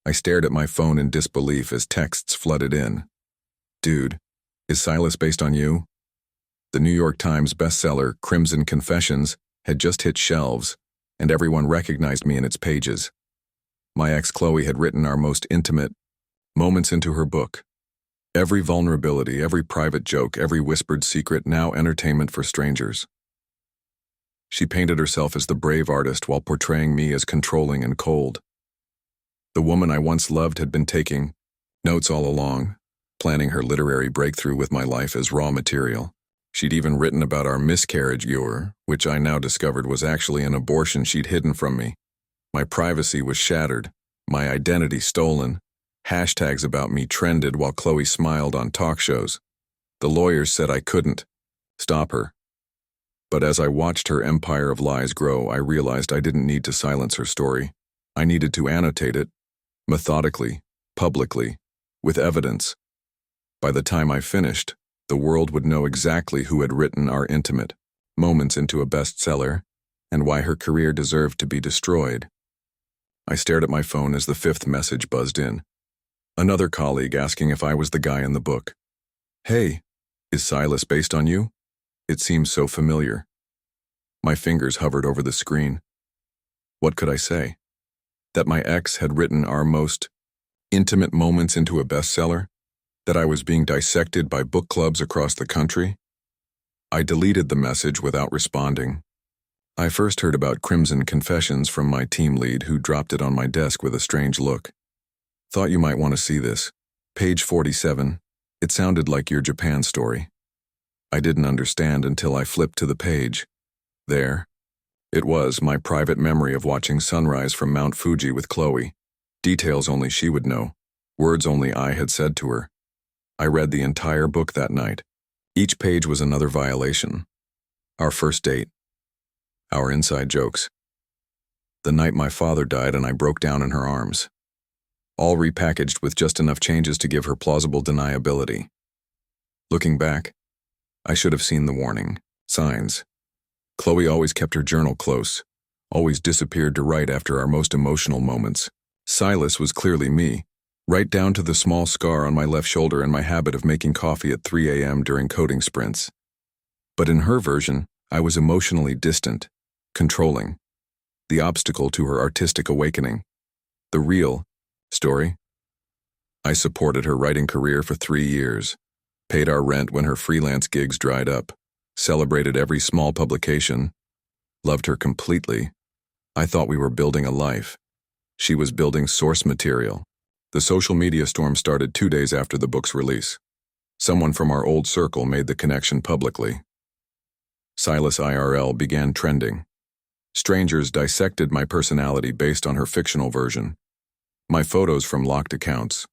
I stared at my phone in disbelief as texts flooded in. Dude, is Silas based on you? The New York Times bestseller, Crimson Confessions, had just hit shelves, and everyone recognized me in its pages. My ex Chloe had written our most intimate moments into her book. Every vulnerability, every private joke, every whispered secret, now entertainment for strangers. She painted herself as the brave artist while portraying me as controlling and cold. The woman I once loved had been taking notes all along, planning her literary breakthrough with my life as raw material. She'd even written about our miscarriage, which I now discovered was actually an abortion she'd hidden from me. My privacy was shattered, my identity stolen. Hashtags about me trended while Chloe smiled on talk shows. The lawyers said I couldn't stop her. But as I watched her empire of lies grow, I realized I didn't need to silence her story. I needed to annotate it, methodically, publicly, with evidence. By the time I finished, the world would know exactly who had written our intimate moments into a bestseller and why her career deserved to be destroyed. I stared at my phone as the fifth message buzzed in. Another colleague asking if I was the guy in the book. Hey, is Silas based on you? It seems so familiar. My fingers hovered over the screen. What could I say? That my ex had written our most intimate moments into a bestseller? That I was being dissected by book clubs across the country? I deleted the message without responding. I first heard about Crimson Confessions from my team lead, who dropped it on my desk with a strange look. Thought you might want to see this. Page 47. It sounded like your Japan story. I didn't understand until I flipped to the page. There. It was my private memory of watching sunrise from Mount Fuji with Chloe. Details only she would know. Words only I had said to her. I read the entire book that night. Each page was another violation. Our first date. Our inside jokes. The night my father died and I broke down in her arms. All repackaged with just enough changes to give her plausible deniability. Looking back, I should have seen the warning signs. Chloe always kept her journal close, always disappeared to write after our most emotional moments. Silas was clearly me, right down to the small scar on my left shoulder and my habit of making coffee at 3 a.m. during coding sprints. But in her version, I was emotionally distant, controlling, the obstacle to her artistic awakening. The real story. I supported her writing career for 3 years, paid our rent when her freelance gigs dried up, celebrated every small publication, loved her completely. I thought we were building a life. She was building source material. The social media storm started 2 days after the book's release. Someone from our old circle made the connection publicly. Silas IRL began trending. Strangers dissected my personality based on her fictional version. My photos from locked accounts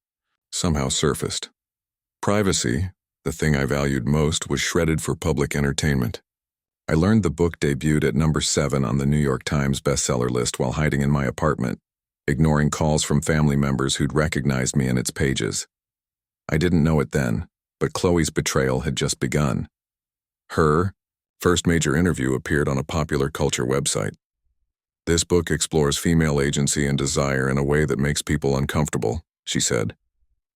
somehow surfaced. Privacy, the thing I valued most, was shredded for public entertainment. I learned the book debuted at number 7 on the New York Times bestseller list while hiding in my apartment, ignoring calls from family members who'd recognized me in its pages. I didn't know it then, but Chloe's betrayal had just begun. Her first major interview appeared on a popular culture website. This book explores female agency and desire in a way that makes people uncomfortable, she said.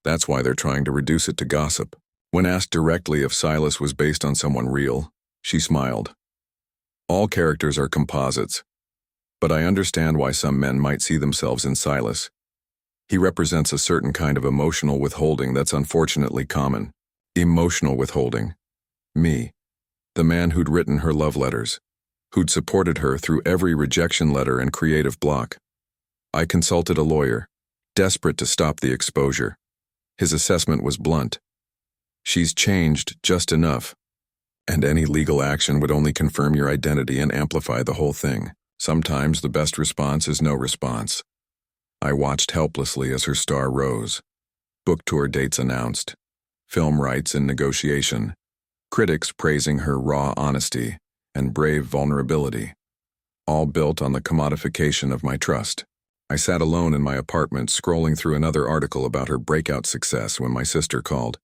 That's why they're trying to reduce it to gossip. When asked directly if Silas was based on someone real, she smiled. All characters are composites, but I understand why some men might see themselves in Silas. He represents a certain kind of emotional withholding that's unfortunately common. Emotional withholding. Me, the man who'd written her love letters, who'd supported her through every rejection letter and creative block. I consulted a lawyer, desperate to stop the exposure. His assessment was blunt. She's changed just enough, and any legal action would only confirm your identity and amplify the whole thing. Sometimes the best response is no response. I watched helplessly as her star rose. Book tour dates announced, film rights in negotiation, critics praising her raw honesty and brave vulnerability, all built on the commodification of my trust. I sat alone in my apartment scrolling through another article about her breakout success when my sister called.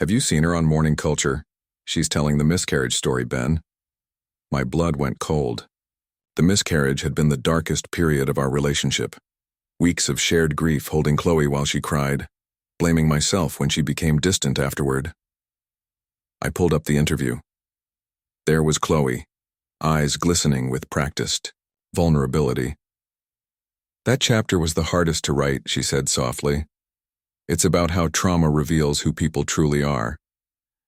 Have you seen her on Morning Culture? She's telling the miscarriage story, Ben. My blood went cold. The miscarriage had been the darkest period of our relationship. Weeks of shared grief holding Chloe while she cried, blaming myself when she became distant afterward. I pulled up the interview. There was Chloe, eyes glistening with practiced vulnerability. "That chapter was the hardest to write," she said softly. "It's about how trauma reveals who people truly are,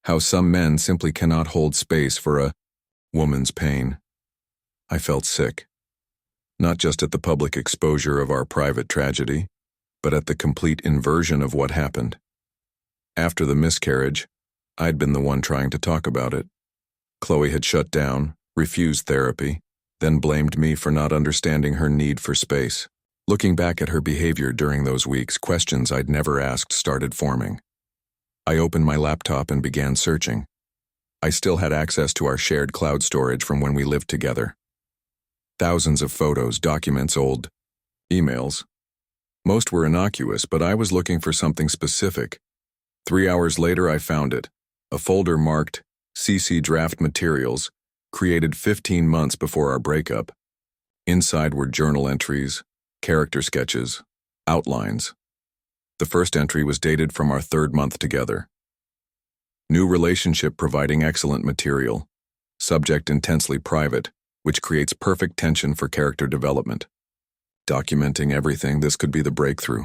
how some men simply cannot hold space for a woman's pain." I felt sick, not just at the public exposure of our private tragedy, but at the complete inversion of what happened. After the miscarriage, I'd been the one trying to talk about it. Chloe had shut down, refused therapy, then blamed me for not understanding her need for space. Looking back at her behavior during those weeks, questions I'd never asked started forming. I opened my laptop and began searching. I still had access to our shared cloud storage from when we lived together. Thousands of photos, documents, old emails. Most were innocuous, but I was looking for something specific. 3 hours later, I found it. A folder marked CC Draft Materials, created 15 months before our breakup. Inside were journal entries, character sketches, outlines. The first entry was dated from our 3rd month together. New relationship providing excellent material. Subject intensely private, which creates perfect tension for character development. Documenting everything, this could be the breakthrough.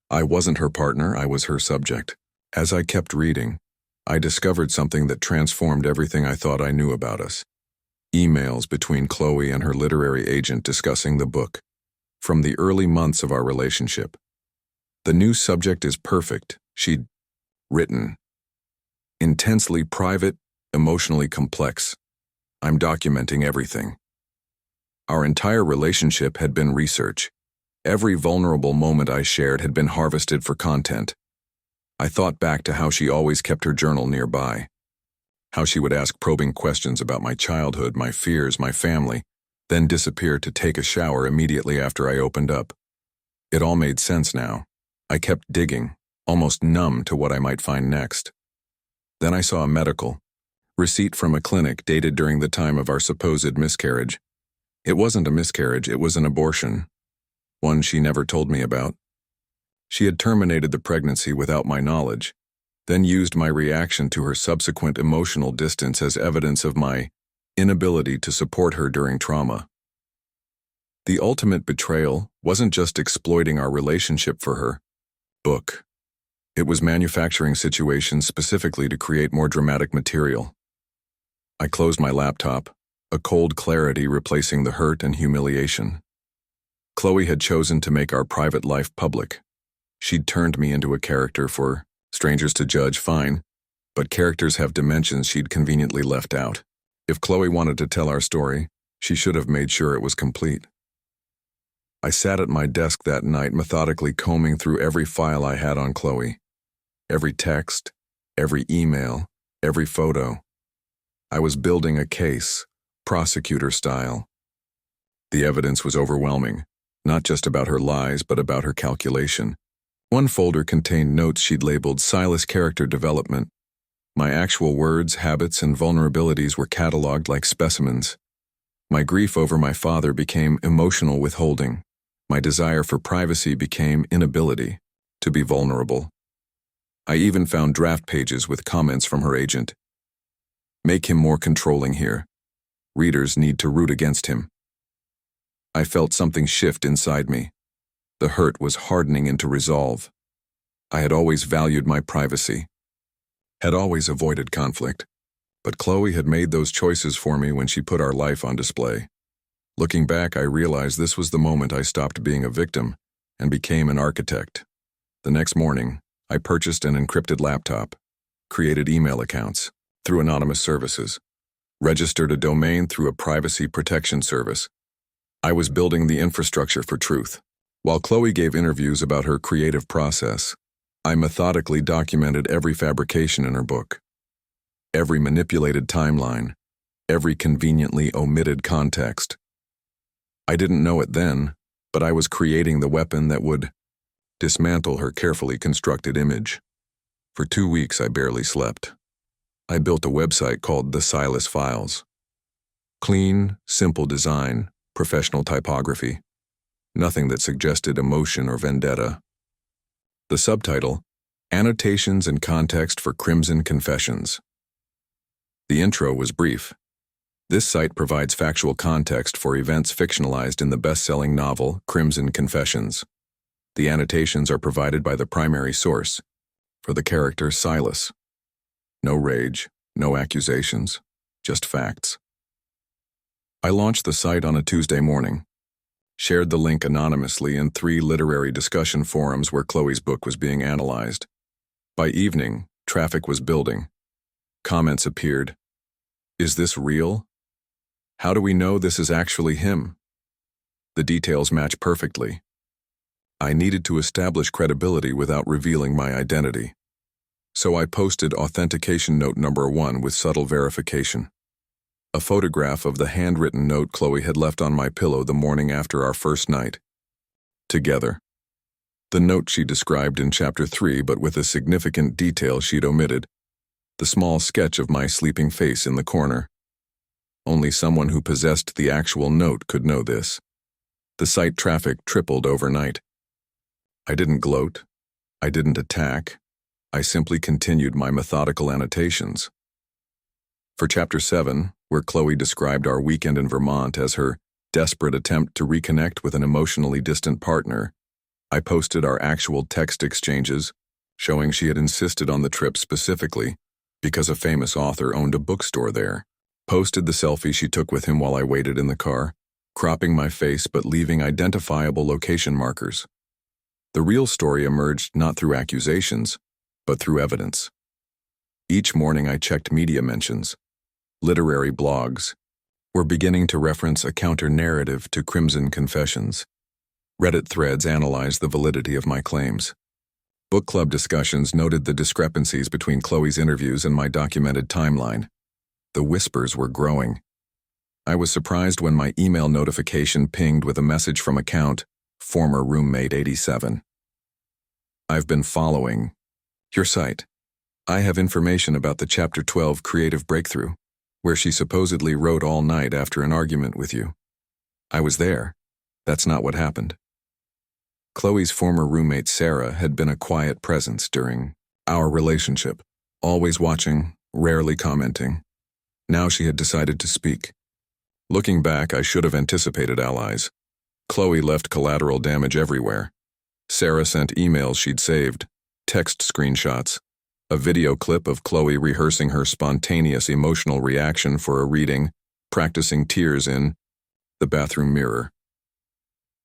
I wasn't her partner, I was her subject. As I kept reading, I discovered something that transformed everything I thought I knew about us. Emails between Chloe and her literary agent discussing the book. From the early months of our relationship. "The new subject is perfect," she'd written. "Intensely private, emotionally complex. I'm documenting everything." Our entire relationship had been research. Every vulnerable moment I shared had been harvested for content. I thought back to how she always kept her journal nearby. How she would ask probing questions about my childhood, my fears, my family, then disappear to take a shower immediately after I opened up. It all made sense now. I kept digging, almost numb to what I might find next. Then I saw a medical receipt from a clinic dated during the time of our supposed miscarriage. It wasn't a miscarriage, it was an abortion. One she never told me about. She had terminated the pregnancy without my knowledge, then used my reaction to her subsequent emotional distance as evidence of my inability to support her during trauma. The ultimate betrayal wasn't just exploiting our relationship for her book. It was manufacturing situations specifically to create more dramatic material. I closed my laptop, a cold clarity replacing the hurt and humiliation. Chloe had chosen to make our private life public. She'd turned me into a character for strangers to judge, fine, but characters have dimensions she'd conveniently left out. If Chloe wanted to tell our story, she should have made sure it was complete. I sat at my desk that night methodically combing through every file I had on Chloe. Every text, every email, every photo. I was building a case, prosecutor style. The evidence was overwhelming, not just about her lies, but about her calculation. One folder contained notes she'd labeled Silas Character Development. My actual words, habits, and vulnerabilities were cataloged like specimens. My grief over my father became emotional withholding. My desire for privacy became inability to be vulnerable. I even found draft pages with comments from her agent. "Make him more controlling here. Readers need to root against him." I felt something shift inside me. The hurt was hardening into resolve. I had always valued my privacy, had always avoided conflict, but Chloe had made those choices for me when she put our life on display. Looking back, I realized this was the moment I stopped being a victim and became an architect. The next morning, I purchased an encrypted laptop, created email accounts through anonymous services, registered a domain through a privacy protection service. I was building the infrastructure for truth. While Chloe gave interviews about her creative process, I methodically documented every fabrication in her book, every manipulated timeline, every conveniently omitted context. I didn't know it then, but I was creating the weapon that would dismantle her carefully constructed image. For 2 weeks, I barely slept. I built a website called The Silas Files. Clean, simple design, professional typography. nothing that suggested emotion or vendetta. The subtitle, Annotations and Context for Crimson Confessions. The intro was brief. This site provides factual context for events fictionalized in the best-selling novel Crimson Confessions. The annotations are provided by the primary source, for the character Silas. No rage, no accusations, just facts. I launched the site on a Tuesday morning, shared the link anonymously in 3 literary discussion forums where Chloe's book was being analyzed. By evening, traffic was building. Comments appeared. Is this real? How do we know this is actually him? The details match perfectly. I needed to establish credibility without revealing my identity. So I posted authentication note number 1 with subtle verification. A photograph of the handwritten note Chloe had left on my pillow the morning after our first night. Together. The note she described in Chapter 3, but with a significant detail she'd omitted. The small sketch of my sleeping face in the corner. Only someone who possessed the actual note could know this. The site traffic tripled overnight. I didn't gloat. I didn't attack. I simply continued my methodical annotations. For Chapter 7, where Chloe described our weekend in Vermont as her desperate attempt to reconnect with an emotionally distant partner, I posted our actual text exchanges, showing she had insisted on the trip specifically because a famous author owned a bookstore there. Posted the selfie she took with him while I waited in the car, cropping my face but leaving identifiable location markers. The real story emerged not through accusations, but through evidence. Each morning I checked media mentions. Literary blogs were beginning to reference a counter-narrative to Crimson Confessions. Reddit threads analyzed the validity of my claims. Book club discussions noted the discrepancies between Chloe's interviews and my documented timeline. The whispers were growing. I was surprised when my email notification pinged with a message from account former roommate 87. I've been following your site. I have information about the Chapter 12 creative breakthrough, where she supposedly wrote all night after an argument with you. I was there. That's not what happened. Chloe's former roommate Sarah had been a quiet presence during our relationship, always watching, rarely commenting. Now she had decided to speak. Looking back, I should have anticipated allies. Chloe left collateral damage everywhere. Sarah sent emails she'd saved, text screenshots, a video clip of Chloe rehearsing her spontaneous emotional reaction for a reading, practicing tears in the bathroom mirror.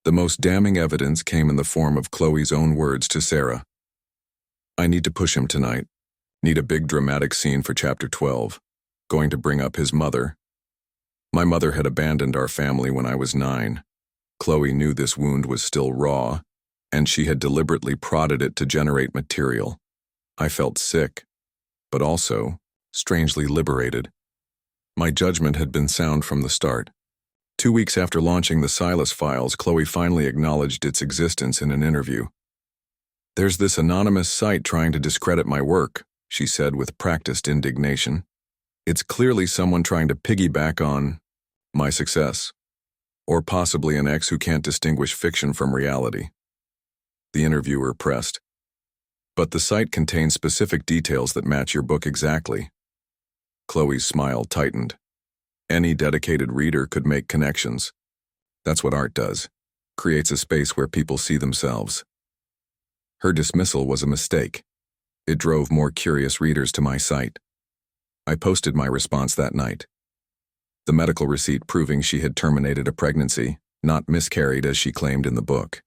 The most damning evidence came in the form of Chloe's own words to Sarah. I need to push him tonight. Need a big dramatic scene for Chapter 12. Going to bring up his mother. My mother had abandoned our family when I was 9. Chloe knew this wound was still raw, and she had deliberately prodded it to generate material. I felt sick, but also strangely liberated. My judgment had been sound from the start. 2 weeks after launching the Silas files, Chloe finally acknowledged its existence in an interview. There's this anonymous site trying to discredit my work, she said with practiced indignation. It's clearly someone trying to piggyback on my success, or possibly an ex who can't distinguish fiction from reality. The interviewer pressed. But the site contains specific details that match your book exactly. Chloe's smile tightened. Any dedicated reader could make connections. That's what art does. Creates a space where people see themselves. Her dismissal was a mistake. It drove more curious readers to my site. I posted my response that night. The medical receipt proving she had terminated a pregnancy, not miscarried as she claimed in the book.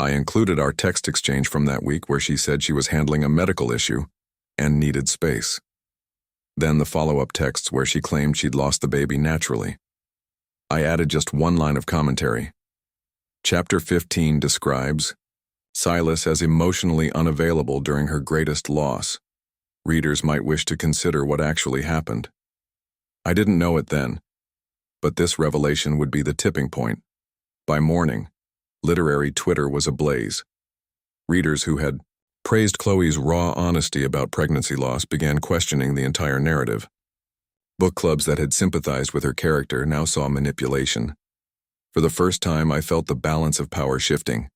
I included our text exchange from that week where she said she was handling a medical issue and needed space. Then the follow-up texts where she claimed she'd lost the baby naturally. I added just one line of commentary. Chapter 15 describes Silas as emotionally unavailable during her greatest loss. Readers might wish to consider what actually happened. I didn't know it then, but this revelation would be the tipping point. By morning, literary Twitter was ablaze. Readers who had praised Chloe's raw honesty about pregnancy loss began questioning the entire narrative. Book clubs that had sympathized with her character now saw manipulation. For the first time, I felt the balance of power shifting.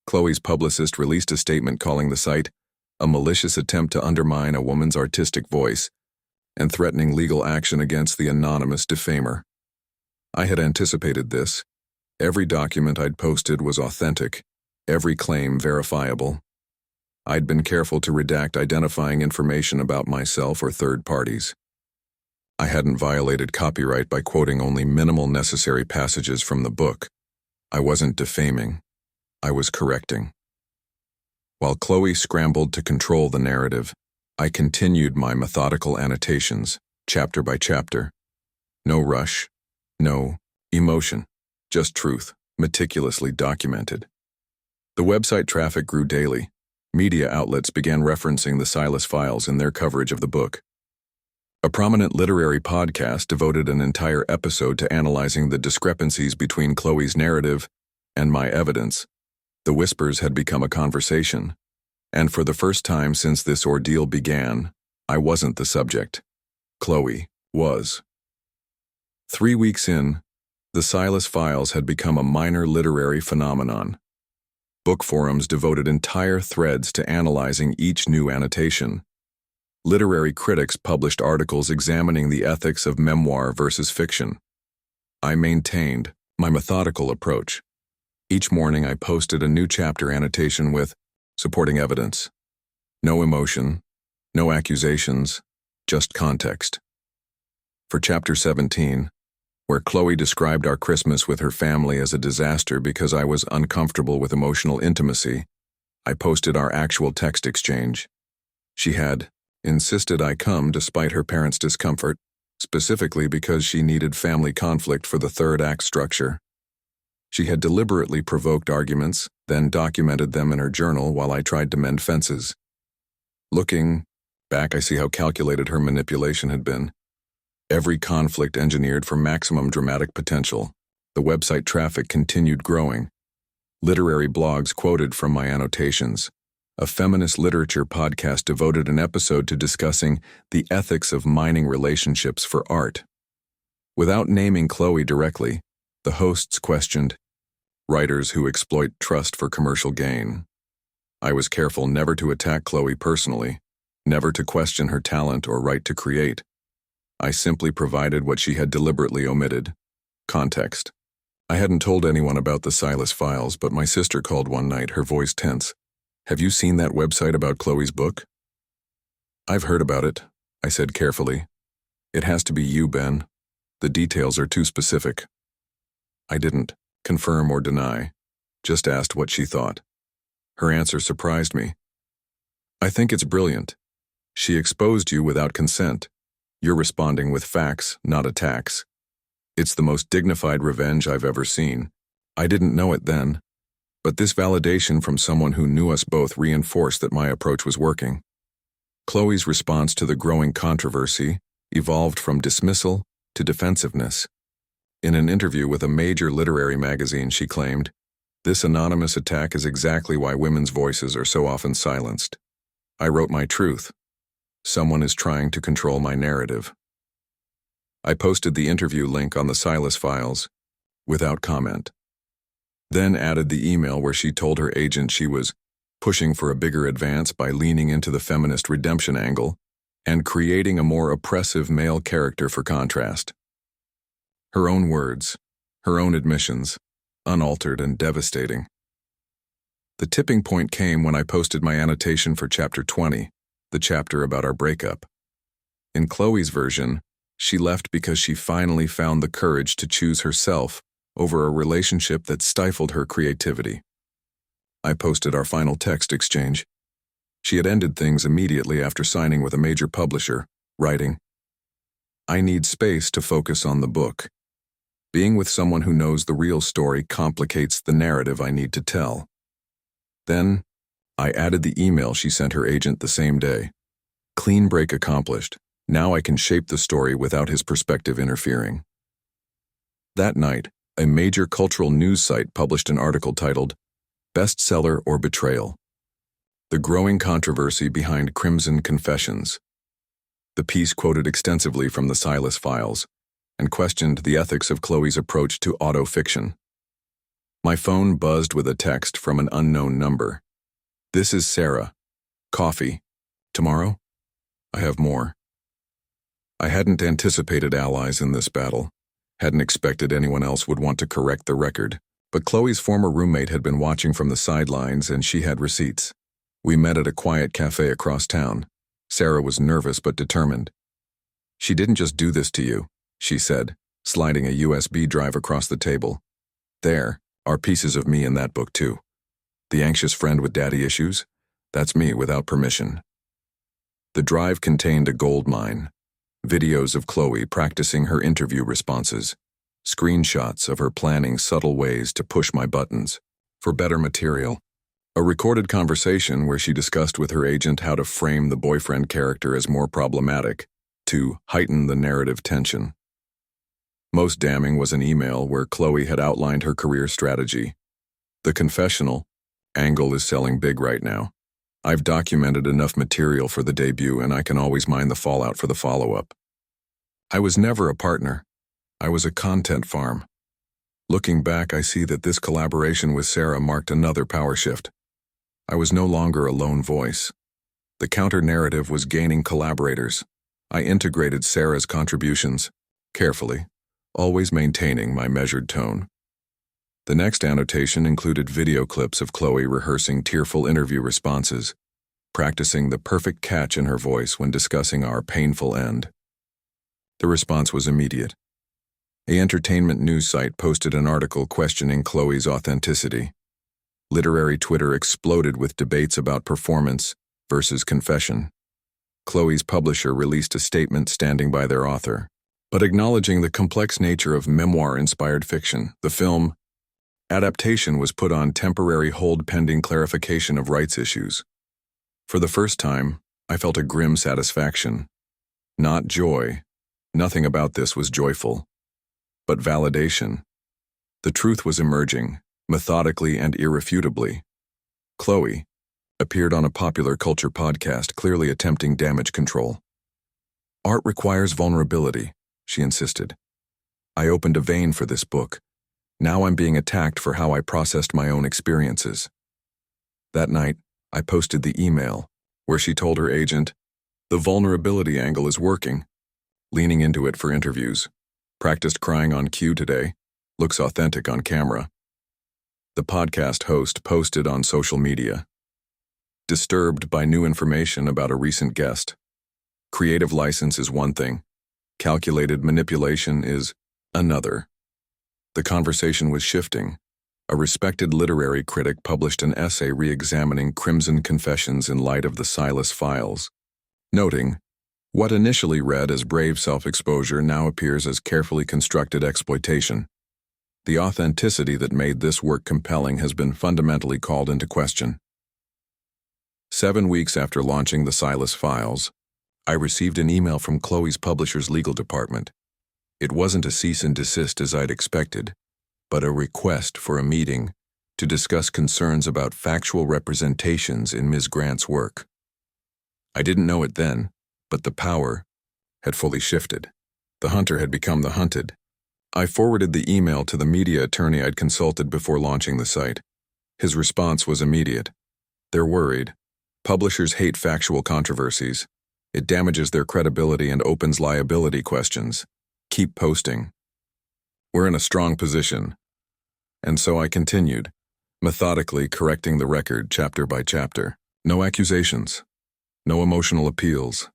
Chloe's publicist released a statement calling the site a malicious attempt to undermine a woman's artistic voice and threatening legal action against the anonymous defamer. I had anticipated this. Every document I'd posted was authentic, every claim verifiable. I'd been careful to redact identifying information about myself or third parties. I hadn't violated copyright by quoting only minimal necessary passages from the book. I wasn't defaming. I was correcting. While Chloe scrambled to control the narrative, I continued my methodical annotations, chapter by chapter. No rush, no emotion, just truth, meticulously documented. The website traffic grew daily. Media outlets began referencing the Silas Files in their coverage of the book. A prominent literary podcast devoted an entire episode to analyzing the discrepancies between Chloe's narrative and my evidence. The whispers had become a conversation, and for the first time since this ordeal began, I wasn't the subject. Chloe was. 3 weeks in, the Silas Files had become a minor literary phenomenon. Book forums devoted entire threads to analyzing each new annotation. Literary critics published articles examining the ethics of memoir versus fiction. I maintained my methodical approach. Each morning I posted a new chapter annotation with supporting evidence. No emotion, no accusations, just context. For chapter 17, where Chloe described our Christmas with her family as a disaster because I was uncomfortable with emotional intimacy, I posted our actual text exchange. She had insisted I come despite her parents' discomfort, specifically because she needed family conflict for the third act structure. She had deliberately provoked arguments, then documented them in her journal while I tried to mend fences. Looking back, I see how calculated her manipulation had been. Every conflict engineered for maximum dramatic potential. The website traffic continued growing. Literary blogs quoted from my annotations. A feminist literature podcast devoted an episode to discussing the ethics of mining relationships for art. Without naming Chloe directly, the hosts questioned writers who exploit trust for commercial gain. I was careful never to attack Chloe personally, never to question her talent or right to create. I simply provided what she had deliberately omitted: context. I hadn't told anyone about the Silas Files, but my sister called one night, her voice tense. "Have you seen that website about Chloe's book?" "I've heard about it," I said carefully. "It has to be you, Ben. The details are too specific." I didn't confirm or deny, just asked what she thought. Her answer surprised me. "I think it's brilliant. She exposed you without consent. You're responding with facts, not attacks. It's the most dignified revenge I've ever seen. I didn't know it then, but this validation from someone who knew us both reinforced that my approach was working." Chloe's response to the growing controversy evolved from dismissal to defensiveness. In an interview with a major literary magazine, she claimed, "This anonymous attack is exactly why women's voices are so often silenced. I wrote my truth. Someone is trying to control my narrative." I posted the interview link on the Silas Files, without comment. Then added the email where she told her agent she was pushing for a bigger advance by leaning into the feminist redemption angle and creating a more oppressive male character for contrast. Her own words, her own admissions, unaltered and devastating. The tipping point came when I posted my annotation for chapter 20, the chapter about our breakup. In Chloe's version, she left because she finally found the courage to choose herself over a relationship that stifled her creativity. I posted our final text exchange. She had ended things immediately after signing with a major publisher, writing, "I need space to focus on the book. Being with someone who knows the real story complicates the narrative I need to tell." Then, I added the email she sent her agent the same day. "Clean break accomplished. Now I can shape the story without his perspective interfering." That night, a major cultural news site published an article titled, "Bestseller or Betrayal: The Growing Controversy Behind Crimson Confessions." The piece quoted extensively from the Silas Files, and questioned the ethics of Chloe's approach to auto-fiction. My phone buzzed with a text from an unknown number. "This is Sarah. Coffee. Tomorrow? I have more." I hadn't anticipated allies in this battle, hadn't expected anyone else would want to correct the record, but Chloe's former roommate had been watching from the sidelines and she had receipts. We met at a quiet cafe across town. Sarah was nervous but determined. "She didn't just do this to you," she said, sliding a USB drive across the table. "There are pieces of me in that book too. The anxious friend with daddy issues? That's me without permission." The drive contained a gold mine. Videos of Chloe practicing her interview responses. Screenshots of her planning subtle ways to push my buttons for better material. A recorded conversation where she discussed with her agent how to frame the boyfriend character as more problematic, to heighten the narrative tension. Most damning was an email where Chloe had outlined her career strategy. "The confessional angle is selling big right now. I've documented enough material for the debut and I can always mine the fallout for the follow-up." I was never a partner. I was a content farm. Looking back, I see that this collaboration with Sarah marked another power shift. I was no longer a lone voice. The counter-narrative was gaining collaborators. I integrated Sarah's contributions, carefully, always maintaining my measured tone. The next annotation included video clips of Chloe rehearsing tearful interview responses, practicing the perfect catch in her voice when discussing our painful end. The response was immediate. A entertainment news site posted an article questioning Chloe's authenticity. Literary Twitter exploded with debates about performance versus confession. Chloe's publisher released a statement standing by their author, but acknowledging the complex nature of memoir-inspired fiction. The film adaptation was put on temporary hold pending clarification of rights issues. For the first time, I felt a grim satisfaction. Not joy. Nothing about this was joyful. But validation. The truth was emerging, methodically and irrefutably. Chloe appeared on a popular culture podcast clearly attempting damage control. "Art requires vulnerability," she insisted. "I opened a vein for this book. Now I'm being attacked for how I processed my own experiences." That night, I posted the email, where she told her agent, "The vulnerability angle is working." Leaning into it for interviews. "Practiced crying on cue today. Looks authentic on camera." The podcast host posted on social media. "Disturbed by new information about a recent guest. Creative license is one thing. Calculated manipulation is another." The conversation was shifting. A respected literary critic published an essay re-examining Crimson Confessions in light of the Silas files, noting, "What initially read as brave self-exposure now appears as carefully constructed exploitation. The authenticity that made this work compelling has been fundamentally called into question." 7 weeks after launching the Silas files, I received an email from Chloe's publisher's legal department. It wasn't a cease and desist as I'd expected, but a request for a meeting to discuss concerns about factual representations in Ms. Grant's work. I didn't know it then, but the power had fully shifted. The hunter had become the hunted. I forwarded the email to the media attorney I'd consulted before launching the site. His response was immediate. "They're worried. Publishers hate factual controversies. It damages their credibility and opens liability questions. Keep posting." We're in a strong position. And so I continued, methodically correcting the record chapter by chapter. No accusations. No emotional appeals.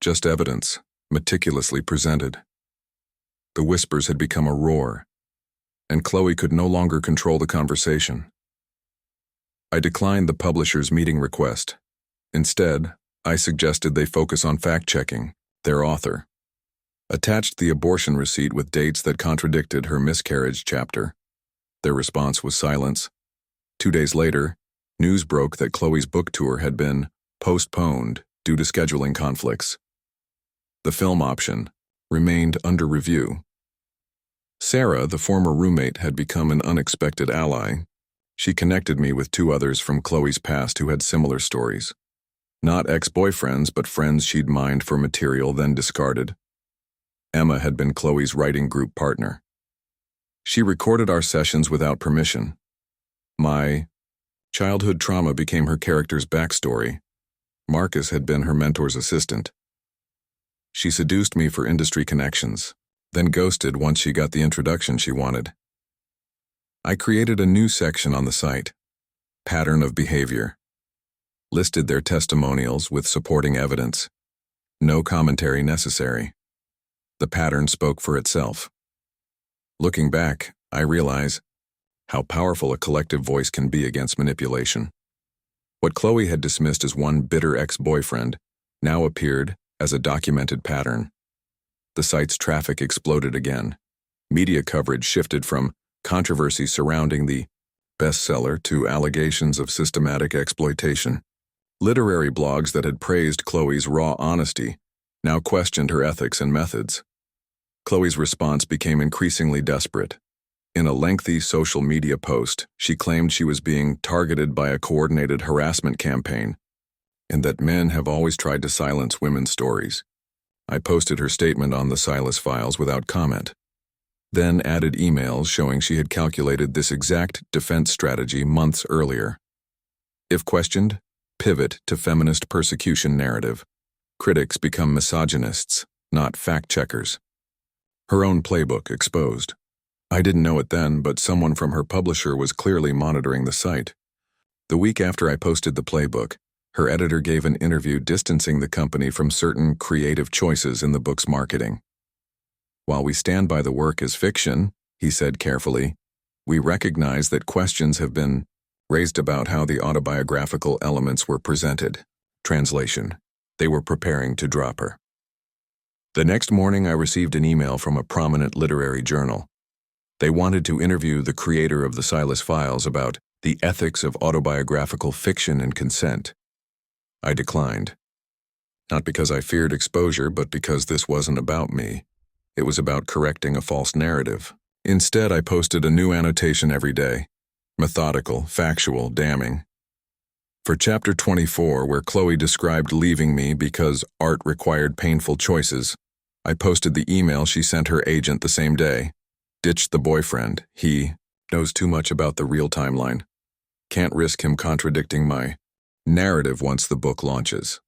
Just evidence, meticulously presented. The whispers had become a roar, and Chloe could no longer control the conversation. I declined the publisher's meeting request. Instead, I suggested they focus on fact-checking their author. Attached the abortion receipt with dates that contradicted her miscarriage chapter. Their response was silence. 2 days later, news broke that Chloe's book tour had been postponed due to scheduling conflicts. The film option remained under review. Sarah, the former roommate, had become an unexpected ally. She connected me with 2 others from Chloe's past who had similar stories. Not ex-boyfriends, but friends she'd mined for material then discarded. Emma had been Chloe's writing group partner. She recorded our sessions without permission. My childhood trauma became her character's backstory. Marcus had been her mentor's assistant. She seduced me for industry connections, then ghosted once she got the introduction she wanted. I created a new section on the site, Pattern of Behavior. Listed their testimonials with supporting evidence. No commentary necessary. The pattern spoke for itself. Looking back, I realize how powerful a collective voice can be against manipulation. What Chloe had dismissed as one bitter ex-boyfriend now appeared as a documented pattern. The site's traffic exploded again. Media coverage shifted from controversy surrounding the bestseller to allegations of systematic exploitation. Literary blogs that had praised Chloe's raw honesty now questioned her ethics and methods. Chloe's response became increasingly desperate. In a lengthy social media post, she claimed she was being targeted by a coordinated harassment campaign, and that men have always tried to silence women's stories. I posted her statement on the Silas files without comment, then added emails showing she had calculated this exact defense strategy months earlier. If questioned, pivot to feminist persecution narrative. Critics become misogynists, not fact-checkers. Her own playbook exposed. I didn't know it then, but someone from her publisher was clearly monitoring the site. The week after I posted the playbook, her editor gave an interview distancing the company from certain creative choices in the book's marketing. While we stand by the work as fiction, he said carefully, we recognize that questions have been raised about how the autobiographical elements were presented. Translation: they were preparing to drop her. The next morning I received an email from a prominent literary journal. They wanted to interview the creator of the Silas Files about the ethics of autobiographical fiction and consent. I declined. Not because I feared exposure, but because this wasn't about me. It was about correcting a false narrative. Instead, I posted a new annotation every day. Methodical, factual, damning. For chapter 24, where Chloe described leaving me because art required painful choices, I posted the email she sent her agent the same day. Ditched the boyfriend. He knows too much about the real timeline. Can't risk him contradicting my narrative once the book launches.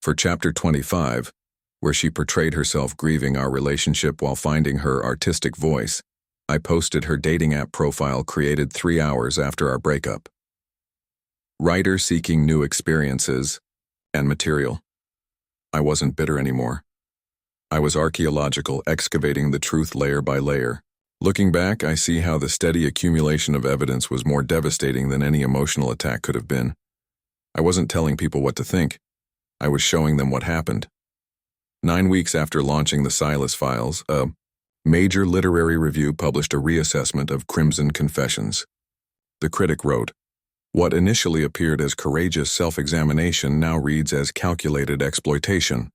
For chapter 25, where she portrayed herself grieving our relationship while finding her artistic voice, I posted her dating app profile created 3 hours after our breakup. Writer seeking new experiences and material. I wasn't bitter anymore. I was archaeological, excavating the truth layer by layer. Looking back, I see how the steady accumulation of evidence was more devastating than any emotional attack could have been. I wasn't telling people what to think. I was showing them what happened. 9 weeks after launching the Silas Files, a major literary review published a reassessment of Crimson Confessions. The critic wrote, "What initially appeared as courageous self-examination now reads as calculated exploitation.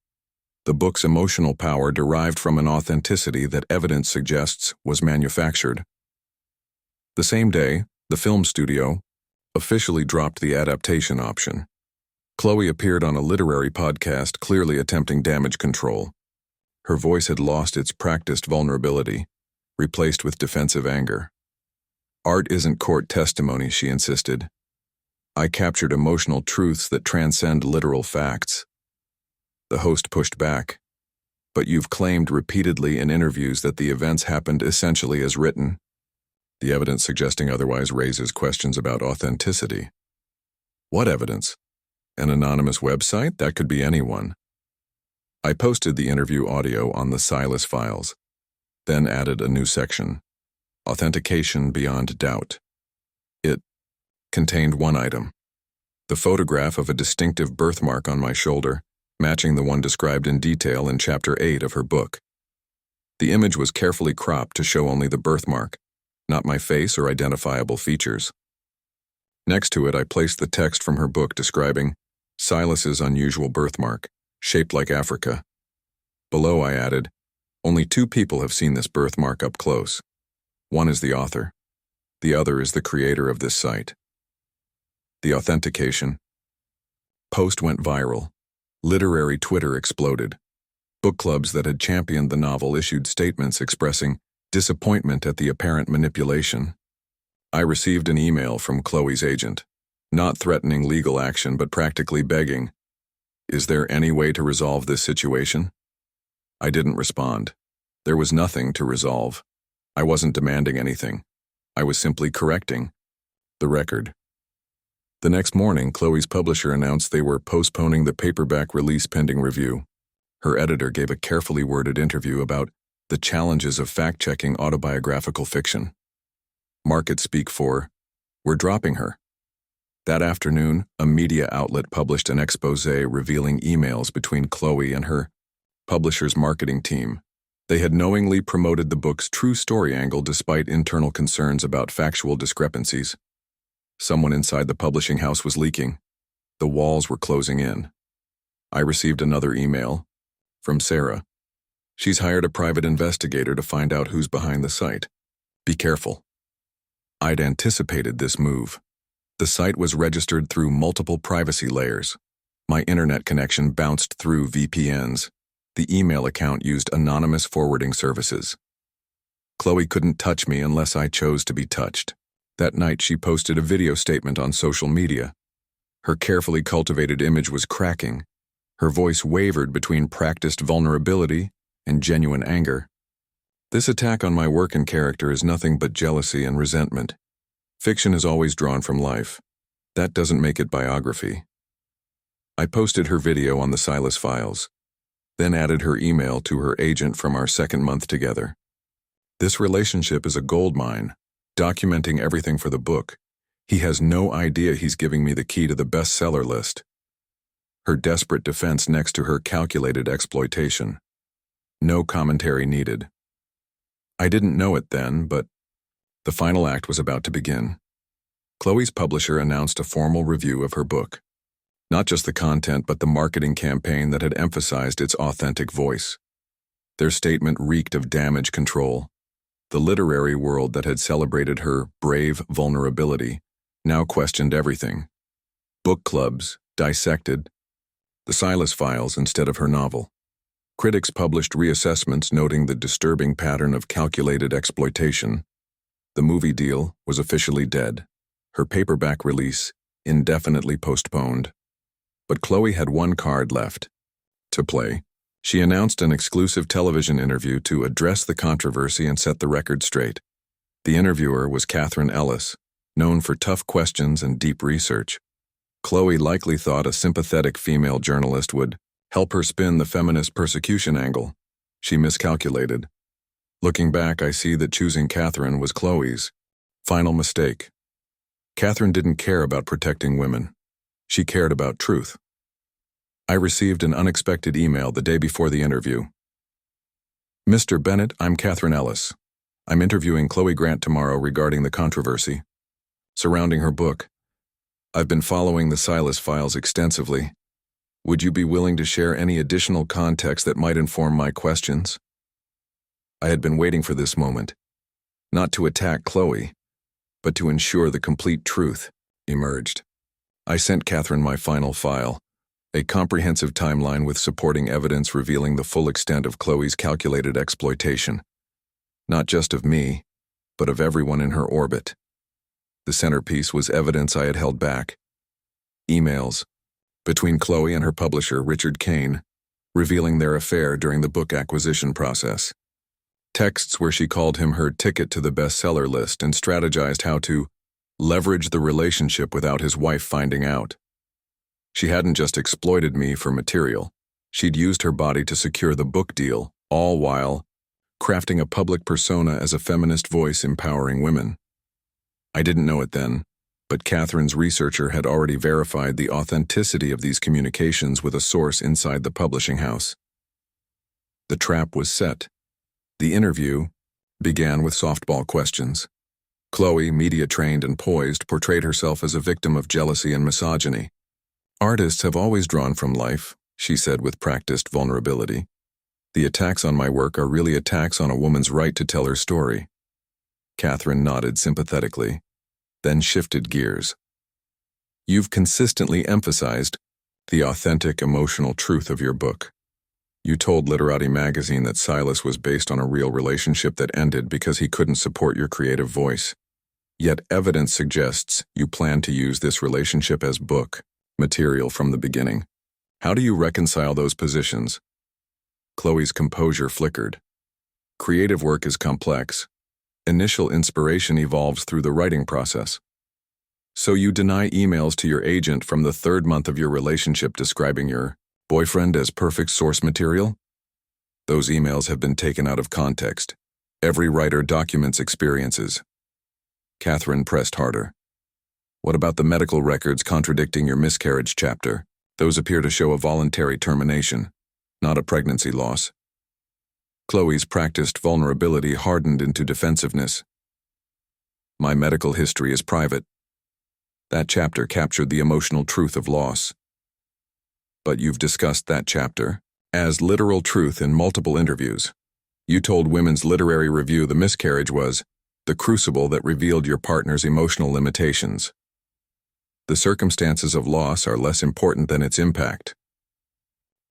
The book's emotional power derived from an authenticity that evidence suggests was manufactured." The same day, the film studio officially dropped the adaptation option. Chloe appeared on a literary podcast clearly attempting damage control. Her voice had lost its practiced vulnerability, replaced with defensive anger. Art isn't court testimony, she insisted. I captured emotional truths that transcend literal facts. The host pushed back. But you've claimed repeatedly in interviews that the events happened essentially as written. The evidence suggesting otherwise raises questions about authenticity. What evidence? An anonymous website? That could be anyone. I posted the interview audio on the Silas Files, then added a new section, Authentication Beyond Doubt. It contained one item, the photograph of a distinctive birthmark on my shoulder, matching the one described in detail in Chapter 8 of her book. The image was carefully cropped to show only the birthmark, not my face or identifiable features. Next to it, I placed the text from her book describing Silas's unusual birthmark, shaped like Africa. Below, I added, only 2 people have seen this birthmark up close. One is the author. The other is the creator of this site. The authentication. Post went viral. Literary Twitter exploded. Book clubs that had championed the novel issued statements expressing disappointment at the apparent manipulation. I received an email from Chloe's agent, not threatening legal action but practically begging, "Is there any way to resolve this situation?" I didn't respond. There was nothing to resolve. I wasn't demanding anything. I was simply correcting the record. The next morning, Chloe's publisher announced they were postponing the paperback release pending review. Her editor gave a carefully worded interview about the challenges of fact-checking autobiographical fiction. Market speak for, "We're dropping her." That afternoon, a media outlet published an exposé revealing emails between Chloe and her publisher's marketing team. They had knowingly promoted the book's true story angle despite internal concerns about factual discrepancies. Someone inside the publishing house was leaking. The walls were closing in. I received another email from Sarah. "She's hired a private investigator to find out who's behind the site. Be careful." I'd anticipated this move. The site was registered through multiple privacy layers. My internet connection bounced through VPNs. The email account used anonymous forwarding services. Chloe couldn't touch me unless I chose to be touched. That night, she posted a video statement on social media. Her carefully cultivated image was cracking. Her voice wavered between practiced vulnerability and genuine anger. "This attack on my work and character is nothing but jealousy and resentment. Fiction is always drawn from life. That doesn't make it biography." I posted her video on the Silas files, then added her email to her agent from our second month together. "This relationship is a goldmine, documenting everything for the book. He has no idea he's giving me the key to the bestseller list." Her desperate defense next to her calculated exploitation. No commentary needed. I didn't know it then, but the final act was about to begin. Chloe's publisher announced a formal review of her book. Not just the content, but the marketing campaign that had emphasized its authentic voice. Their statement reeked of damage control. The literary world that had celebrated her brave vulnerability now questioned everything. Book clubs dissected the Silas files instead of her novel. Critics published reassessments noting the disturbing pattern of calculated exploitation. The movie deal was officially dead. Her paperback release indefinitely postponed. But Chloe had one card left to play. She announced an exclusive television interview to address the controversy and set the record straight. The interviewer was Catherine Ellis, known for tough questions and deep research. Chloe likely thought a sympathetic female journalist would help her spin the feminist persecution angle. She miscalculated. Looking back, I see that choosing Catherine was Chloe's final mistake. Catherine didn't care about protecting women. She cared about truth. I received an unexpected email the day before the interview. "Mr. Bennett, I'm Catherine Ellis. I'm interviewing Chloe Grant tomorrow regarding the controversy surrounding her book. I've been following the Silas files extensively. Would you be willing to share any additional context that might inform my questions?" I had been waiting for this moment, not to attack Chloe, but to ensure the complete truth emerged. I sent Catherine my final file, a comprehensive timeline with supporting evidence revealing the full extent of Chloe's calculated exploitation, not just of me, but of everyone in her orbit. The centerpiece was evidence I had held back. Emails between Chloe and her publisher, Richard Kane, revealing their affair during the book acquisition process. Texts where she called him her ticket to the bestseller list and strategized how to leverage the relationship without his wife finding out. She hadn't just exploited me for material. She'd used her body to secure the book deal, all while crafting a public persona as a feminist voice empowering women. I didn't know it then, but Catherine's researcher had already verified the authenticity of these communications with a source inside the publishing house. The trap was set. The interview began with softball questions. Chloe, media-trained and poised, portrayed herself as a victim of jealousy and misogyny. "Artists have always drawn from life," she said with practiced vulnerability. "The attacks on my work are really attacks on a woman's right to tell her story." Catherine nodded sympathetically, then shifted gears. "You've consistently emphasized the authentic emotional truth of your book. You told Literati magazine that Silas was based on a real relationship that ended because he couldn't support your creative voice. Yet evidence suggests you plan to use this relationship as book material from the beginning. How do you reconcile those positions? Chloe's composure flickered. Creative work is complex. Initial inspiration evolves through the writing process. So you deny emails to your agent from the third month of your relationship describing your boyfriend as perfect source material? Those emails have been taken out of context. Every writer documents experiences. Catherine pressed harder. What about the medical records contradicting your miscarriage chapter? Those appear to show a voluntary termination, not a pregnancy loss. Chloe's practiced vulnerability hardened into defensiveness. My medical history is private. That chapter captured the emotional truth of loss. But you've discussed that chapter as literal truth in multiple interviews. You told Women's Literary Review the miscarriage was the crucible that revealed your partner's emotional limitations. The circumstances of loss are less important than its impact.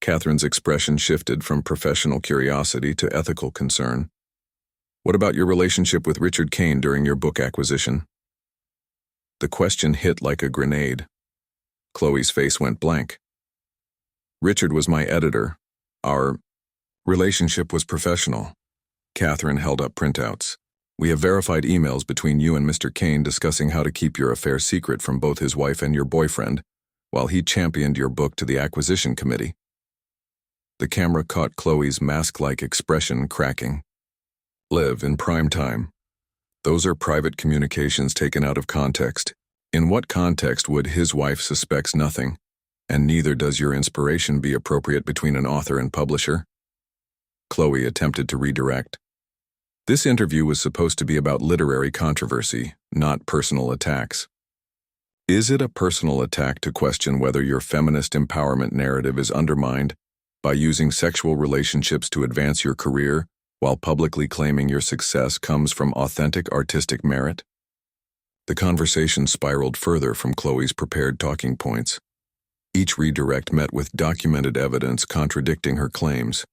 Catherine's expression shifted from professional curiosity to ethical concern. What about your relationship with Richard Kane during your book acquisition? The question hit like a grenade. Chloe's face went blank. Richard was my editor. Our relationship was professional. Catherine held up printouts. We have verified emails between you and Mr. Kane discussing how to keep your affair secret from both his wife and your boyfriend, while he championed your book to the acquisition committee. The camera caught Chloe's mask-like expression cracking. Live in prime time. Those are private communications taken out of context. In what context would his wife suspects nothing, and neither does your inspiration be appropriate between an author and publisher? Chloe attempted to redirect. This interview was supposed to be about literary controversy, not personal attacks. Is it a personal attack to question whether your feminist empowerment narrative is undermined by using sexual relationships to advance your career while publicly claiming your success comes from authentic artistic merit? The conversation spiraled further from Chloe's prepared talking points. Each redirect met with documented evidence contradicting her claims.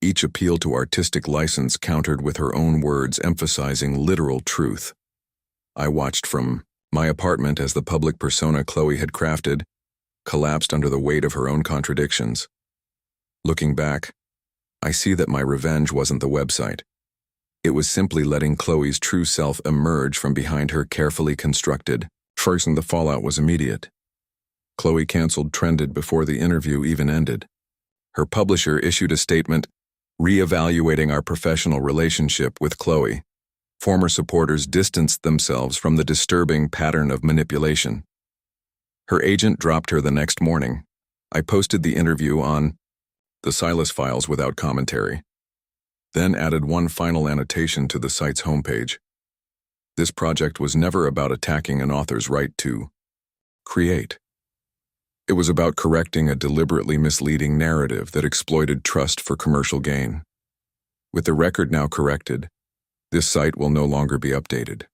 Each appeal to artistic license countered with her own words emphasizing literal truth. I watched from my apartment as the public persona Chloe had crafted collapsed under the weight of her own contradictions. Looking back, I see that my revenge wasn't the website. It was simply letting Chloe's true self emerge from behind her carefully constructed first, and the fallout was immediate. Chloe canceled Trended before the interview even ended. Her publisher issued a statement re-evaluating our professional relationship with Chloe. Former supporters distanced themselves from the disturbing pattern of manipulation. Her agent dropped her the next morning. I posted the interview on the Silas Files without commentary, then added one final annotation to the site's homepage. This project was never about attacking an author's right to create. It was about correcting a deliberately misleading narrative that exploited trust for commercial gain. With the record now corrected, this site will no longer be updated.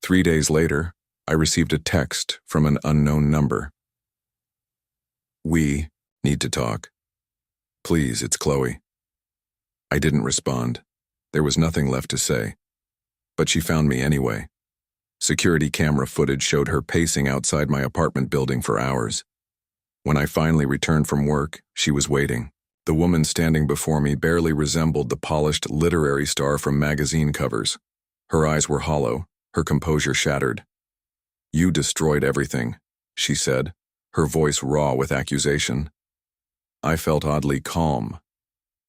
3 days later, I received a text from an unknown number. We need to talk. Please, it's Chloe. I didn't respond. There was nothing left to say. But she found me anyway. Security camera footage showed her pacing outside my apartment building for hours. When I finally returned from work, she was waiting. The woman standing before me barely resembled the polished literary star from magazine covers. Her eyes were hollow, her composure shattered. You destroyed everything, she said, her voice raw with accusation. I felt oddly calm.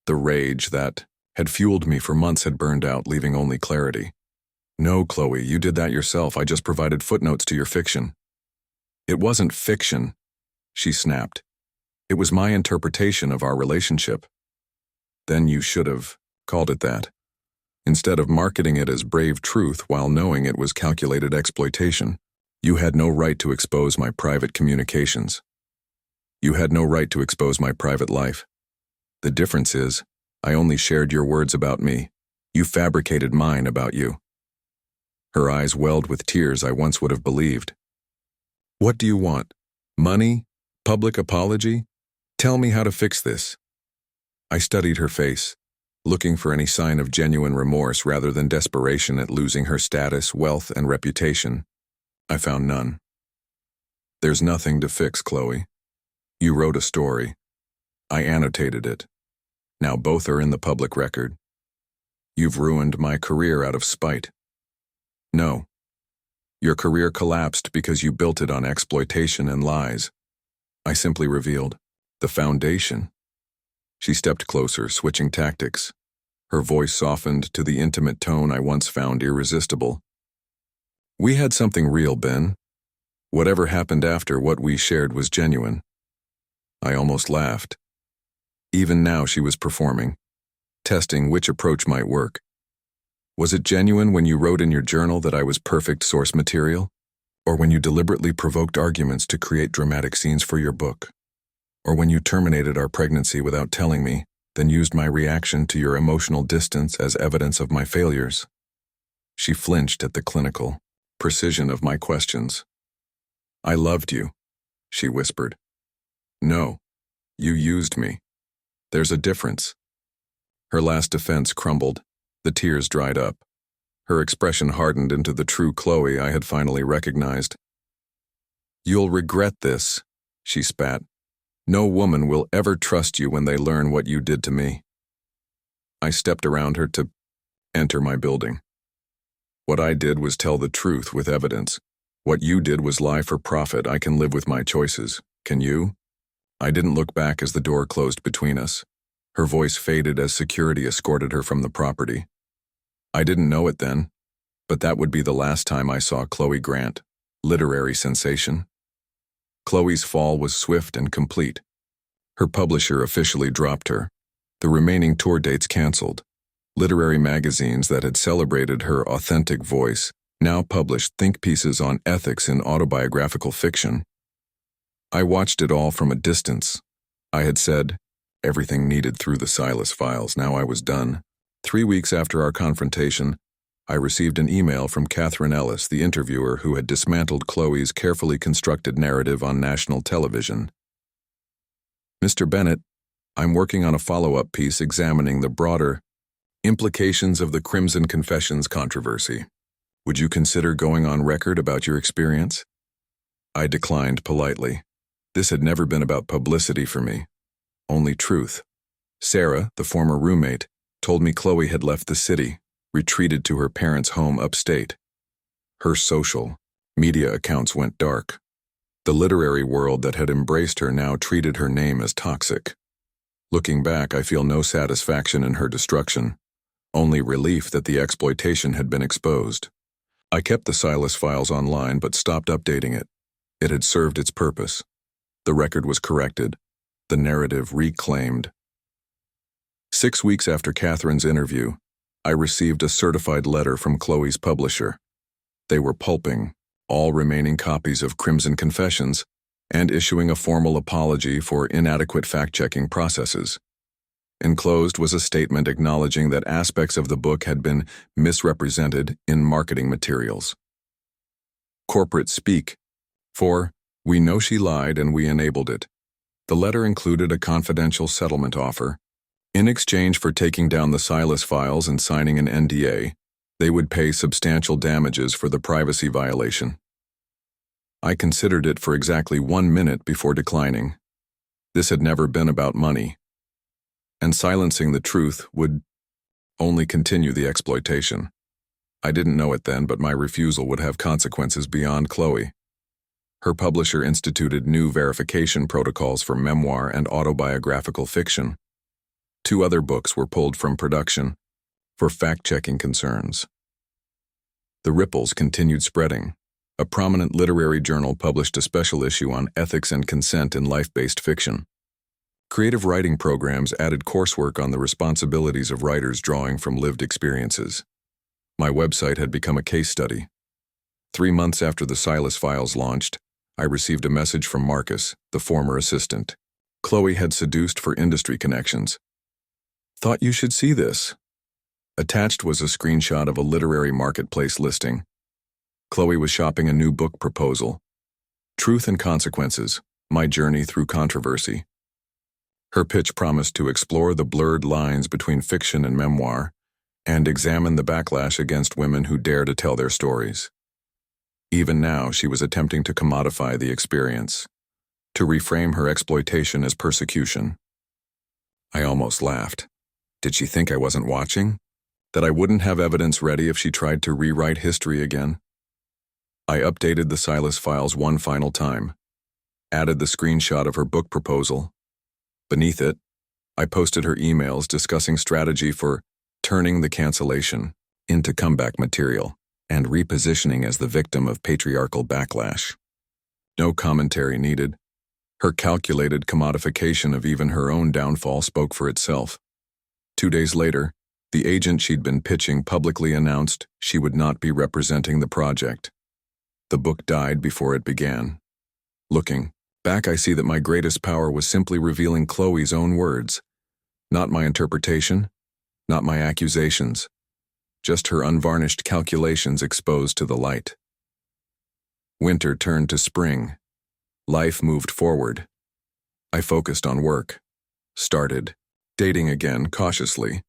The rage that had fueled me for months had burned out, leaving only clarity. No, Chloe, you did that yourself. I just provided footnotes to your fiction. It wasn't fiction, she snapped. It was my interpretation of our relationship. Then you should have called it that, instead of marketing it as brave truth while knowing it was calculated exploitation. You had no right to expose my private communications. You had no right to expose my private life. The difference is, I only shared your words about me. You fabricated mine about you. Her eyes welled with tears I once would have believed. What do you want? Money? Public apology? Tell me how to fix this. I studied her face, looking for any sign of genuine remorse rather than desperation at losing her status, wealth, and reputation. I found none. There's nothing to fix, Chloe. You wrote a story. I annotated it. Now both are in the public record. You've ruined my career out of spite. No. Your career collapsed because you built it on exploitation and lies. I simply revealed the foundation. She stepped closer, switching tactics. Her voice softened to the intimate tone I once found irresistible. We had something real, Ben. Whatever happened after what we shared was genuine. I almost laughed. Even now she was performing, testing which approach might work. Was it genuine when you wrote in your journal that I was perfect source material? Or when you deliberately provoked arguments to create dramatic scenes for your book? Or when you terminated our pregnancy without telling me, then used my reaction to your emotional distance as evidence of my failures? She flinched at the clinical precision of my questions. I loved you, she whispered. No, you used me. There's a difference. Her last defense crumbled. The tears dried up. Her expression hardened into the true Chloe I had finally recognized. You'll regret this, she spat. No woman will ever trust you when they learn what you did to me. I stepped around her to enter my building. What I did was tell the truth with evidence. What you did was lie for profit. I can live with my choices. Can you? I didn't look back as the door closed between us. Her voice faded as security escorted her from the property. I didn't know it then, but that would be the last time I saw Chloe Grant, literary sensation. Chloe's fall was swift and complete. Her publisher officially dropped her. The remaining tour dates canceled. Literary magazines that had celebrated her authentic voice now published think pieces on ethics in autobiographical fiction. I watched it all from a distance. I had said, everything needed through the Silas files. Now I was done. 3 weeks after our confrontation, I received an email from Catherine Ellis, the interviewer who had dismantled Chloe's carefully constructed narrative on national television. Mr. Bennett, I'm working on a follow-up piece examining the broader implications of the Crimson Confessions controversy. Would you consider going on record about your experience? I declined politely. This had never been about publicity for me. Only truth. Sarah, the former roommate, told me Chloe had left the city, retreated to her parents' home upstate. Her social media accounts went dark. The literary world that had embraced her now treated her name as toxic. Looking back, I feel no satisfaction in her destruction, only relief that the exploitation had been exposed. I kept the Silas files online but stopped updating it. It had served its purpose. The record was corrected, the narrative reclaimed. 6 weeks after Catherine's interview, I received a certified letter from Chloe's publisher. They were pulping all remaining copies of Crimson Confessions and issuing a formal apology for inadequate fact-checking processes. Enclosed was a statement acknowledging that aspects of the book had been misrepresented in marketing materials. Corporate speak. For, we know she lied and we enabled it. The letter included a confidential settlement offer. In exchange for taking down the Silas files and signing an NDA, they would pay substantial damages for the privacy violation. I considered it for exactly 1 minute before declining. This had never been about money. And silencing the truth would only continue the exploitation. I didn't know it then, but my refusal would have consequences beyond Chloe. Her publisher instituted new verification protocols for memoir and autobiographical fiction. 2 other books were pulled from production for fact-checking concerns. The ripples continued spreading. A prominent literary journal published a special issue on ethics and consent in life-based fiction. Creative writing programs added coursework on the responsibilities of writers drawing from lived experiences. My website had become a case study. 3 months after the Silas files launched, I received a message from Marcus, the former assistant. Chloe had seduced for industry connections. Thought you should see this. Attached was a screenshot of a literary marketplace listing. Chloe was shopping a new book proposal. Truth and Consequences, My Journey Through Controversy. Her pitch promised to explore the blurred lines between fiction and memoir and examine the backlash against women who dare to tell their stories. Even now, she was attempting to commodify the experience, to reframe her exploitation as persecution. I almost laughed. Did she think I wasn't watching? That I wouldn't have evidence ready if she tried to rewrite history again? I updated the Silas files one final time, added the screenshot of her book proposal. Beneath it, I posted her emails discussing strategy for turning the cancellation into comeback material and repositioning as the victim of patriarchal backlash. No commentary needed. Her calculated commodification of even her own downfall spoke for itself. 2 days later, the agent she'd been pitching publicly announced she would not be representing the project. The book died before it began. Looking back, I see that my greatest power was simply revealing Chloe's own words. Not my interpretation, not my accusations, just her unvarnished calculations exposed to the light. Winter turned to spring. Life moved forward. I focused on work. Started dating again cautiously.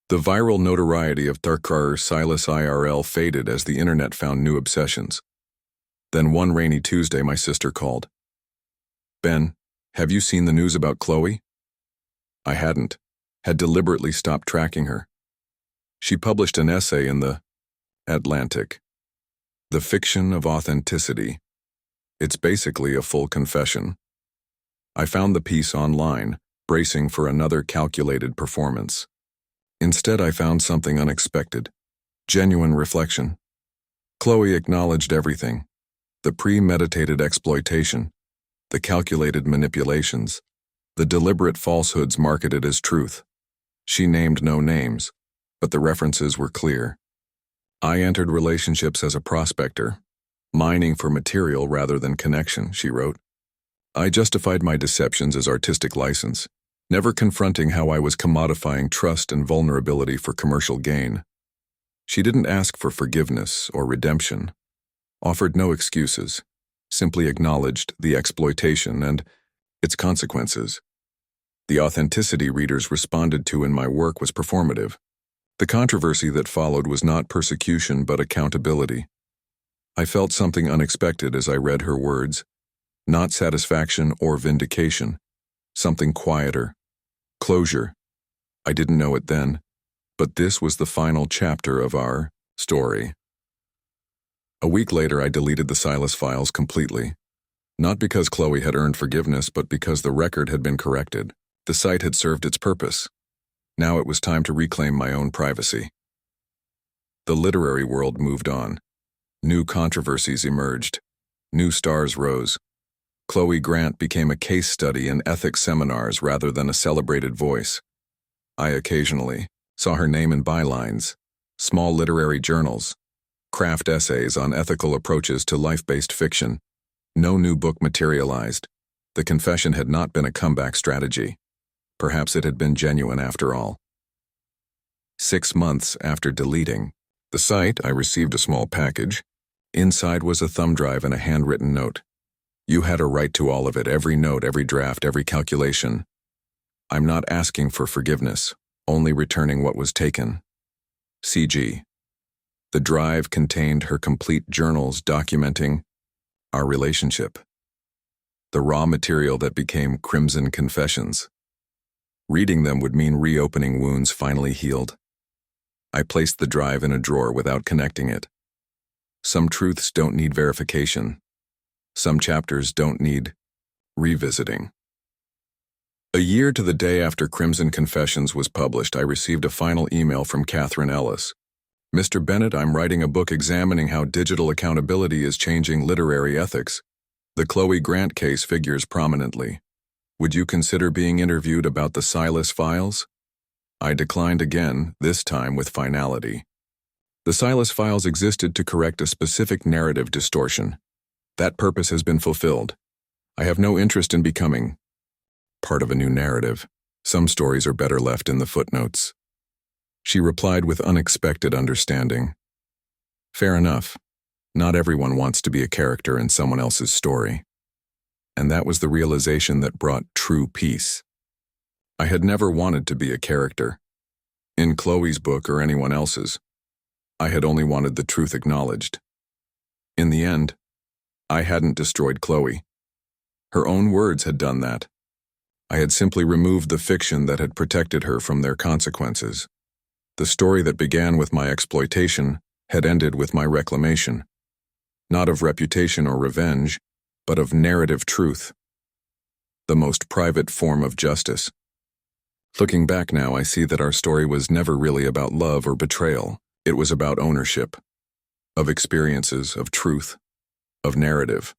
The viral notoriety of Tarkar Silas IRL faded as the internet found new obsessions. Then one rainy Tuesday, my sister called. "Ben, have you seen the news about Chloe?" I hadn't, had deliberately stopped tracking her. She published an essay in the Atlantic, "The Fiction of Authenticity." It's basically a full confession. I found the piece online, bracing for another calculated performance. Instead, I found something unexpected, genuine reflection. Chloe acknowledged everything: the premeditated exploitation, the calculated manipulations, the deliberate falsehoods marketed as truth. She named no names, but the references were clear. I entered relationships as a prospector, mining for material rather than connection, she wrote. I justified my deceptions as artistic license, never confronting how I was commodifying trust and vulnerability for commercial gain. She didn't ask for forgiveness or redemption, offered no excuses, simply acknowledged the exploitation and its consequences. The authenticity readers responded to in my work was performative. The controversy that followed was not persecution but accountability. I felt something unexpected as I read her words, not satisfaction or vindication, something quieter, closure. I didn't know it then, but this was the final chapter of our story. A week later, I deleted the Silas files completely. Not because Chloe had earned forgiveness, but because the record had been corrected. The site had served its purpose. Now it was time to reclaim my own privacy. The literary world moved on. New controversies emerged. New stars rose. Chloe Grant became a case study in ethics seminars rather than a celebrated voice. I occasionally saw her name in bylines, small literary journals, craft essays on ethical approaches to life-based fiction. No new book materialized. The confession had not been a comeback strategy. Perhaps it had been genuine after all. 6 months after deleting the site, I received a small package. Inside was a thumb drive and a handwritten note. You had a right to all of it, every note, every draft, every calculation. I'm not asking for forgiveness, only returning what was taken. CG. The drive contained her complete journals documenting our relationship. The raw material that became Crimson Confessions. Reading them would mean reopening wounds finally healed. I placed the drive in a drawer without connecting it. Some truths don't need verification. Some chapters don't need revisiting. A year to the day after Crimson Confessions was published, I received a final email from Catherine Ellis. Mr. Bennett, I'm writing a book examining how digital accountability is changing literary ethics. The Chloe Grant case figures prominently. Would you consider being interviewed about the Silas files? I declined again, this time with finality. The Silas files existed to correct a specific narrative distortion. That purpose has been fulfilled. I have no interest in becoming part of a new narrative. Some stories are better left in the footnotes. She replied with unexpected understanding. Fair enough. Not everyone wants to be a character in someone else's story. And that was the realization that brought true peace. I had never wanted to be a character, in Chloe's book or anyone else's. I had only wanted the truth acknowledged. In the end, I hadn't destroyed Chloe. Her own words had done that. I had simply removed the fiction that had protected her from their consequences. The story that began with my exploitation had ended with my reclamation, not of reputation or revenge, but of narrative truth, the most private form of justice. Looking back now, I see that our story was never really about love or betrayal. It was about ownership, of experiences, of truth, of narrative.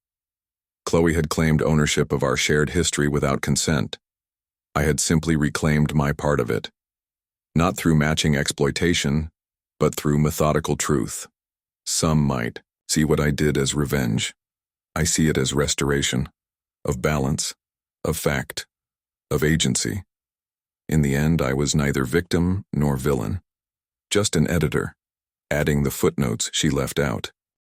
Chloe had claimed ownership of our shared history without consent. I had simply reclaimed my part of it, not through matching exploitation, but through methodical truth. Some might see what I did as revenge. I see it as restoration, of balance, of fact, of agency. In the end, I was neither victim nor villain, just an editor, adding the footnotes she left out.